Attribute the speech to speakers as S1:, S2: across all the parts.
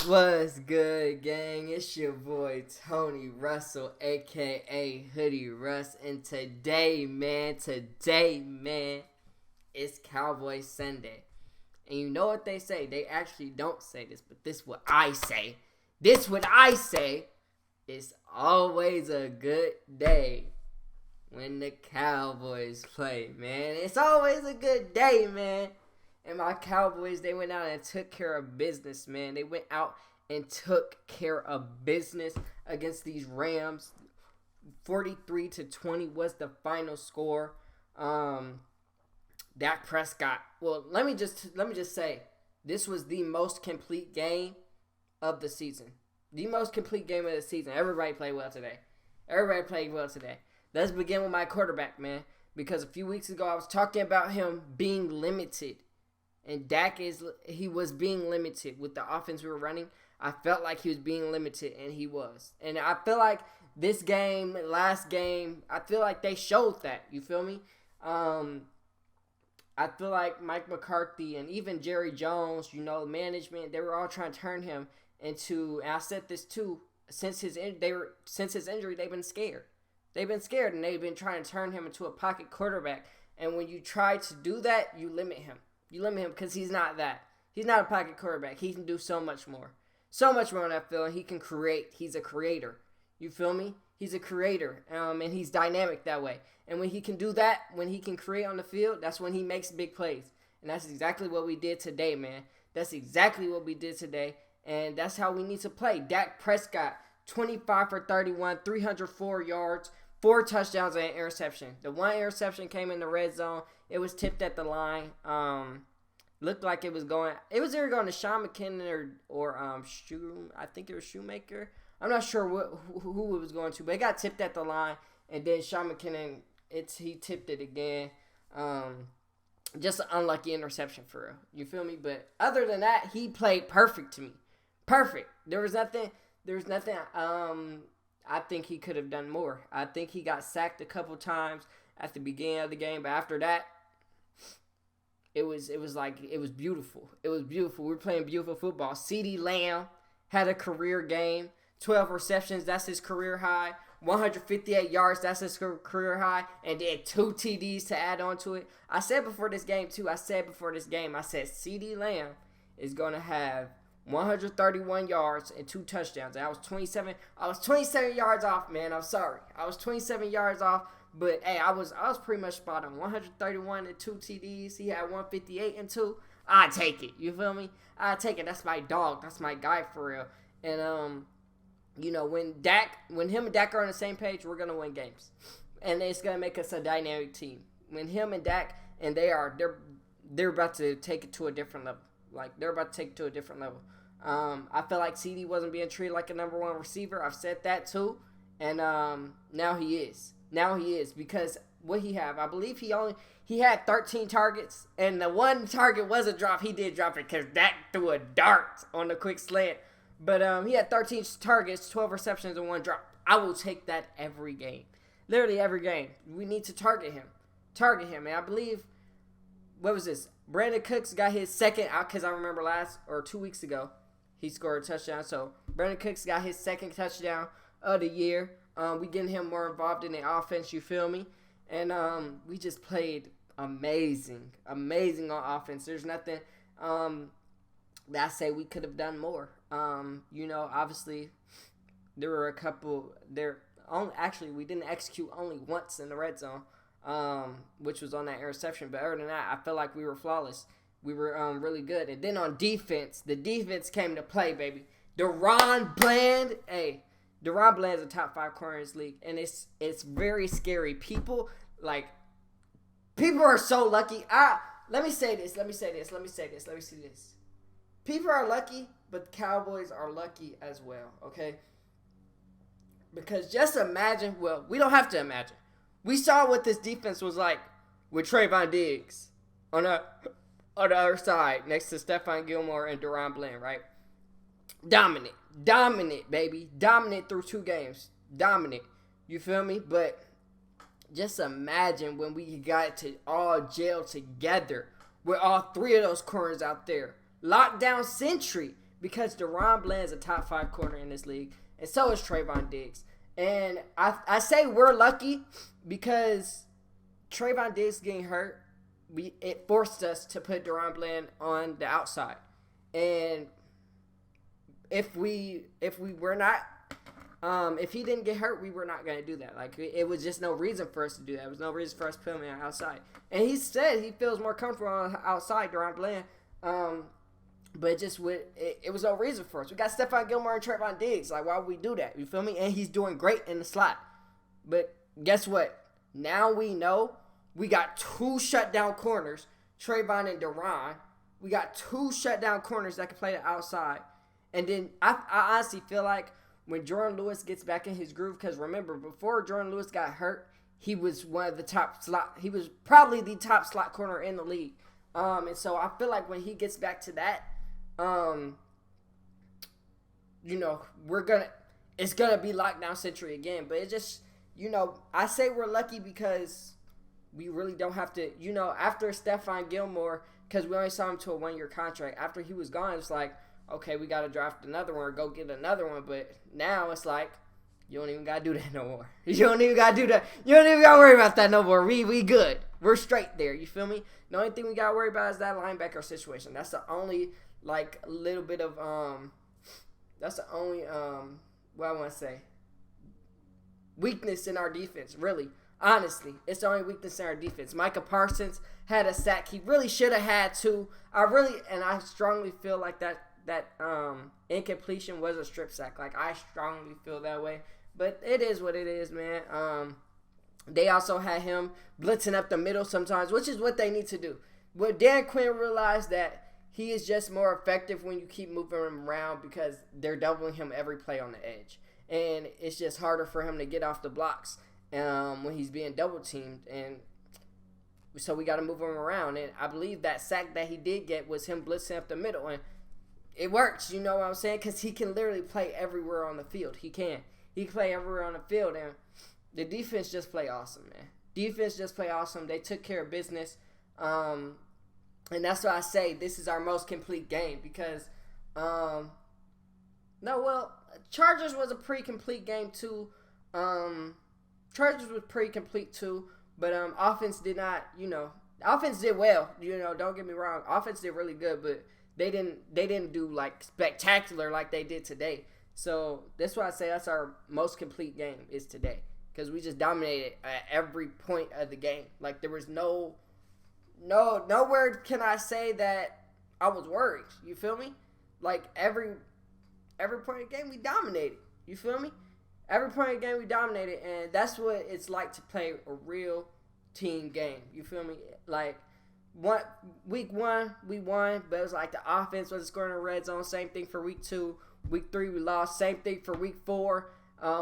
S1: What's good, gang? It's your boy Tony Russell, aka HoodieRuss, and today, man, it's Cowboys Sunday. And you know what they say? They actually don't say this, but this is what I say. It's always a good day when the Cowboys play, man. It's always a good day, man. And my Cowboys, they went out and took care of business, man. They went out and took care of business against these Rams. 43-20 was the final score. Dak Prescott. Well, let me just say, this was the most complete game of the season. The most complete game of the season. Everybody played well today. Let's begin with my quarterback, man. Because a few weeks ago, I was talking about him being limited. And Dak was being limited with the offense we were running. I felt like he was being limited, and he was. And I feel like this game, last game, I feel like they showed that. You feel me? I feel like Mike McCarthy and even Jerry Jones, management, they were all trying to turn him into, and I said this too, since his injury, they've been scared. They've been scared, and they've been trying to turn him into a pocket quarterback. And when you try to do that, you limit him. You limit him because he's not that. He's not a pocket quarterback. He can do so much more. So much more on that field. He can create. He's a creator. You feel me? He's a creator. And he's dynamic that way. And when he can do that, when he can create on the field, that's when he makes big plays. And that's exactly what we did today, man. That's exactly what we did today. And that's how we need to play. Dak Prescott, 25 for 31, 304 yards, 4 touchdowns and an interception. The one interception came in the red zone. It was tipped at the line. Looked like it was either going to Sean McKinnon or I think it was Shoemaker. I'm not sure who it was going to, but it got tipped at the line, and then Sean McKinnon, he tipped it again. Just an unlucky interception for real. You feel me? But other than that, he played perfect to me. Perfect. There was nothing. I think he could have done more. I think he got sacked a couple times at the beginning of the game, but after that, it was beautiful. It was beautiful. We were playing beautiful football. Ceedee Lamb had a career game. 12 receptions, that's his career high. 158 yards, that's his career high. And then 2 TDs to add on to it. I said before this game, I said Ceedee Lamb is going to have 131 yards and 2 touchdowns. And I was 27 yards off, man. I'm sorry. I was 27 yards off. But, hey, I was pretty much spot on. 131 and 2 TDs. He had 158 and 2. I take it. You feel me? I take it. That's my dog. That's my guy for real. And, when him and Dak are on the same page, we're going to win games. And it's going to make us a dynamic team. When him and Dak, and they're about to take it to a different level. I feel like Ceedee wasn't being treated like a number 1 receiver. I've said that too. And now he is. Because what he have, I believe he had 13 targets, and the one target was a drop. He did drop it because Dak threw a dart on the quick slant. But he had 13 targets, 12 receptions, and 1 drop. I will take that every game. Literally every game. We need to target him. And I believe, what was this? Brandon Cooks got his second, because I remember 2 weeks ago, he scored a touchdown. So Brandon Cooks got his second touchdown of the year. We getting him more involved in the offense, you feel me? And we just played amazing on offense. There's nothing that I say we could have done more. Obviously, there were a couple there. We didn't execute only once in the red zone, which was on that interception. But other than that, I feel like we were flawless. We were really good. And then on defense, the defense came to play, baby. DaRon Bland is a top 5 corner in this league, and it's very scary. People are so lucky. Let me say this. People are lucky, but the Cowboys are lucky as well, okay? Because just imagine, we don't have to imagine. We saw what this defense was like with Trayvon Diggs on the other side next to Stephon Gilmore and DaRon Bland, right? Dominant, baby. Dominant through 2 games. Dominant. You feel me? But just imagine when we got to all gel together with all 3 of those corners out there. Lockdown Sentry. because DaRon Bland's a top 5 corner in this league, and so is Trayvon Diggs. And I say we're lucky because Trayvon Diggs getting hurt, it forced us to put DaRon Bland on the outside. And if he didn't get hurt, we were not going to do that. Like, it was just no reason for us to do that. There was no reason for us to put him outside. And he said he feels more comfortable on outside, DaRon Bland. But it was no reason for us. We got Stephon Gilmore and Trayvon Diggs. Like, why would we do that? You feel me? And he's doing great in the slot. But guess what? Now we know we got 2 shutdown corners, Trayvon and DaRon. We got 2 shutdown corners that can play the outside. And then I honestly feel like when Jordan Lewis gets back in his groove, because remember, before Jordan Lewis got hurt, he was one of the top slot. He was probably the top slot corner in the league. And so I feel like when he gets back to that, it's gonna be lockdown century again. But it just, I say we're lucky because we really don't have to, after Stephon Gilmore, because we only saw him to a 1-year contract. After he was gone, it's like, okay, we got to draft another one or go get another one. But now it's like, you don't even got to do that no more. You don't even got to do that. You don't even got to worry about that no more. We good. We're straight there. You feel me? The only thing we got to worry about is that linebacker situation. That's the only, little bit of, that's the only, what I want to say, weakness in our defense, really. Honestly, it's the only weakness in our defense. Micah Parsons had a sack. He really should have had 2. I strongly feel like that incompletion was a strip sack. Like, I strongly feel that way. But it is what it is, man. They also had him blitzing up the middle sometimes, which is what they need to do. But Dan Quinn realized that he is just more effective when you keep moving him around because they're doubling him every play on the edge. And it's just harder for him to get off the blocks when he's being double teamed, and so we got to move him around. And I believe that sack that he did get was him blitzing up the middle, and it works. You know what I'm saying? Because he can literally play everywhere on the field. He can play everywhere on the field, and the defense just play awesome, man. Defense just play awesome. They took care of business, and that's why I say this is our most complete game because Chargers was a pretty complete game too. Chargers was pretty complete too, but offense did not, offense did well, don't get me wrong. Offense did really good, but they didn't do like spectacular like they did today. So that's why I say that's our most complete game is today because we just dominated at every point of the game. Like there was nowhere can I say that I was worried. You feel me? Like every point of the game we dominated. You feel me? Every point of the game we dominated, and that's what it's like to play a real team game. You feel me? Like, week 1, we won, but it was like the offense wasn't scoring in the red zone. Same thing for week 2. Week 3, we lost. Same thing for week 4.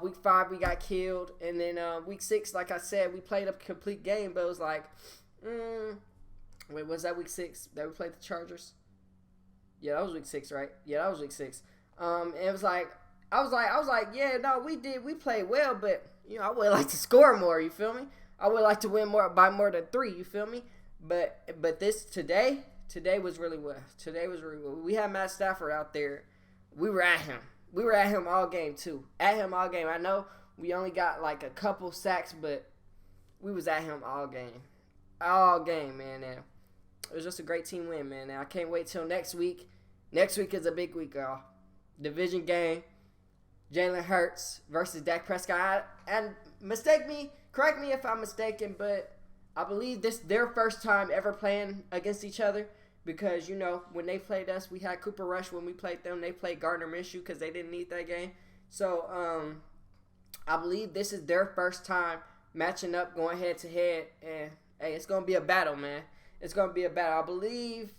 S1: Week 5, we got killed. And then week 6, like I said, we played a complete game, but it was like, was that week 6 that we played the Chargers? Yeah, that was week 6, right? Yeah, that was week 6. And it was like, I was like, yeah, no, we played well, but I would like to score more. You feel me? I would like to win by more than 3. You feel me? But today was really well. Today was really well. We had Matt Stafford out there. We were at him. We were at him all game too. At him all game. I know we only got like a couple sacks, but we was at him all game. All game, man. And it was just a great team win, man. And I can't wait till next week. Next week is a big week, y'all. Division game. Jalen Hurts versus Dak Prescott. And correct me if I'm mistaken, but I believe this their first time ever playing against each other because, when they played us, we had Cooper Rush. When we played them, they played Gardner Minshew because they didn't need that game. So, I believe this is their first time matching up, going head-to-head. And, hey, it's going to be a battle, man. It's going to be a battle. I believe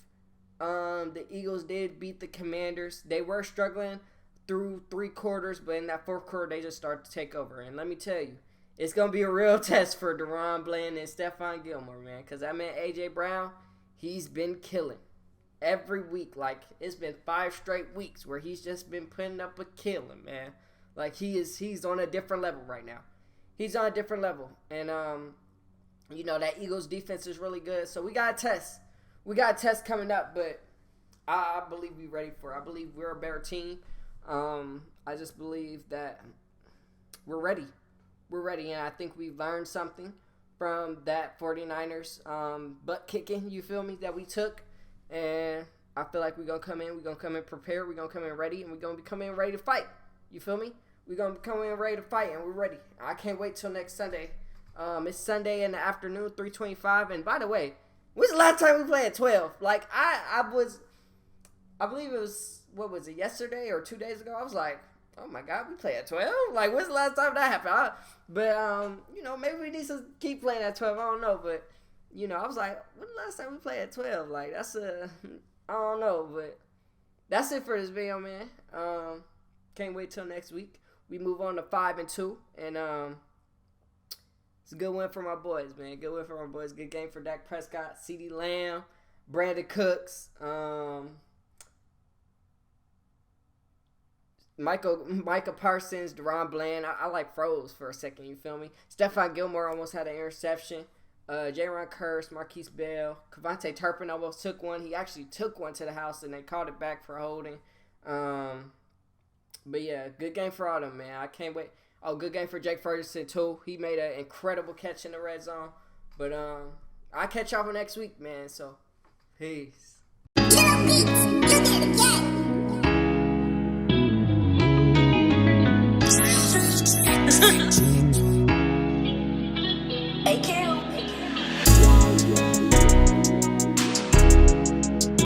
S1: the Eagles did beat the Commanders. They were struggling through 3 quarters, but in that 4th quarter, they just started to take over. And let me tell you, it's going to be a real test for DaRon Bland and Stephon Gilmore, man, because that man A.J. Brown, he's been killing every week. Like, it's been 5 straight weeks where he's just been putting up a killing, man. Like, he's on a different level right now. He's on a different level. And, that Eagles defense is really good. So we got a test. We got a test coming up, but I believe we're ready for it. I believe we're a better team. I just believe that we're ready. We're ready, and I think we've learned something from that 49ers butt kicking, you feel me, that we took. And I feel like we're going to come in prepared, we're going to come in ready, and we're going to be coming in ready to fight. You feel me? We're going to be coming in ready to fight, and we're ready. I can't wait till next Sunday. It's Sunday in the afternoon, 3:25. And by the way, when's the last time we played at 12? Like, I believe it was, what was it, yesterday or 2 days ago? I was like, oh my God, we play at 12? Like, when's the last time that happened? Maybe we need to keep playing at 12. I don't know, but, I was like, when's the last time we played at 12? Like, I don't know, but that's it for this video, man. Can't wait till next week. We move on to 5-2, and it's a good win for my boys, man. Good win for my boys. Good game for Dak Prescott, Ceedee Lamb, Brandon Cooks, Micah Parsons, Deron Bland. I like froze for a second, you feel me? Stephon Gilmore almost had an interception. Jaron Kearse, Marquise Bell, Kevontae Turpin almost took one. He actually took one to the house, and they called it back for holding. But yeah, good game for all them, man. I can't wait. Oh, good game for Jake Ferguson too. He made an incredible catch in the red zone. But I'll catch y'all next week, man. So, peace.